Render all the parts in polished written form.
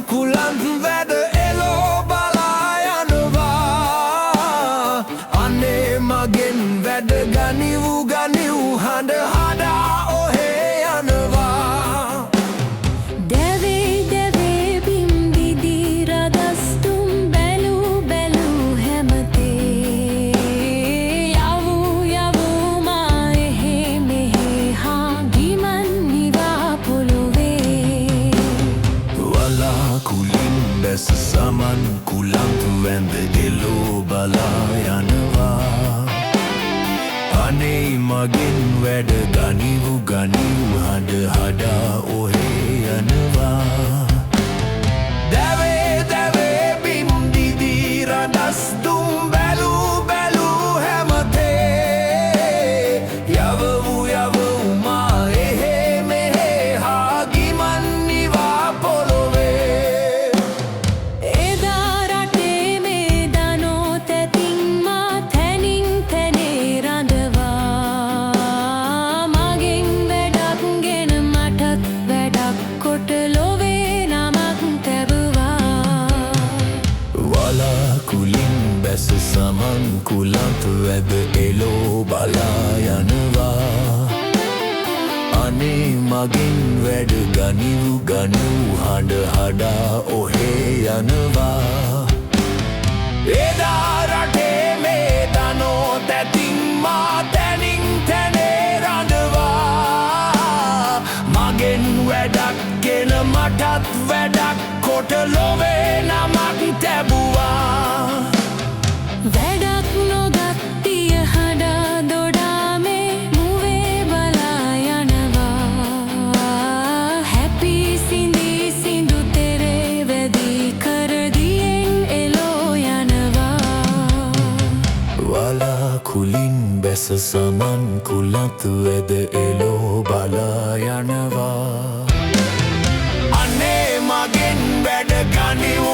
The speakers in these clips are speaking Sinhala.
kulan වැඩ එලෝ බලා යනවා අනේ මගෙන් වැඩ ගනිව් හඬ හදා ඔහේ යනවා දැවේ දැවේ බිම් විදී රදස්තුම් බැලූ බැලූ හැමතේ යවූ යවූ මා එහෙ මෙහෙ හා ගිමන් නිවා පොළොවේ වලාකුලින් බැස සමන් කුලං වැඳ එලෝ බලා යනවා අනේ මගෙන් වැඩ ගනිව් හඬ හදා ඔහේ යනවා දැවේ දැවේ බිම් දිදී රදස්තුම් බැලූ බැලූ හැමතේ යවවු යවවු මා එහෙ මෙහෙ හා ගිමන් නිවා පොළොවේ එදා රටේ මේ දනෝ තැතින් මා තැනින් තැනේ රඳවා මගෙන් වැඩක් ගෙන මටත් වැඩක් කොට ලොවේ නමක් තැබුවා වලාකුලින් බැස සමන් කුලන්ත වැද එලෝ බලා යනවා අනේ මගෙන් වැඩ ගනිව් හඬ හදා ඔහේ යනවා එදා රටේ මේ දනෝ තැතින් මා තැනින් තැනේ රඳවා මගෙන් වැඩක් ගෙන මටත් වැඩක් කොට ලොවේ නමක් තැබුවා වැඩක් නොගත්තිය හඬා දොඩාමේ මුවේ බලා යනවා හැපි සිඳී සිඳු තෙරේ වැදී කරදියෙන් එලෝ යනවා වලාකුලින් බැස සමන් කුලත් වැද එලෝ බලා යනවා අනේ මගෙන් වැඩ ගනිව්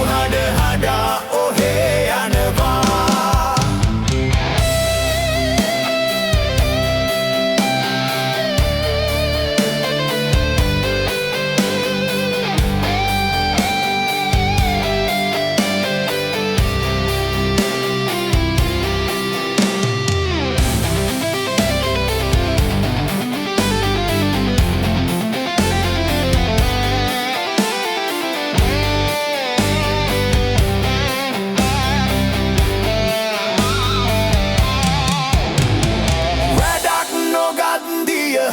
හඬ හදා ඔහේ යනවා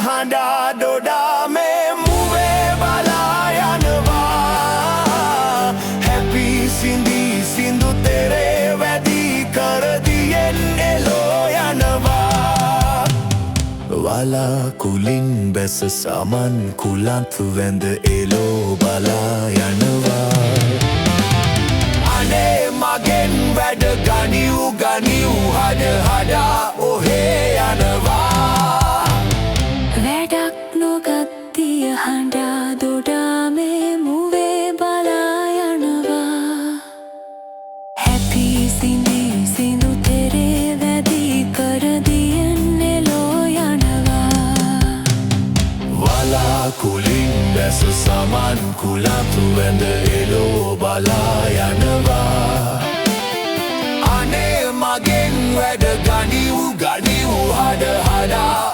හඬා දොඩාමේ මුවේ බලා යනවා හැපි සිඳී සිඳු තෙරේ වැදී කරදියෙන් එලෝ යනවා වලාකුලින් බැස සමන් කුලන්ත වැඳ එලෝ බලා යනවා අනේ මගෙන් වැඩ ගනිව් හඬ හදා ඔහේ යනවා වැඩක් නොගත්තිය හඬා දොඩාමේ මුවේ බලා යනවා හැපි සිඳී සිඳු තෙරේ වැදී කරදියෙන් එලෝ යනවා වලාකුලින් බැස සමන් කුලන්ත වැඳ එලෝ බලා යනවා අනේ මගෙන් වැඩ ගනිව් හඬ හදා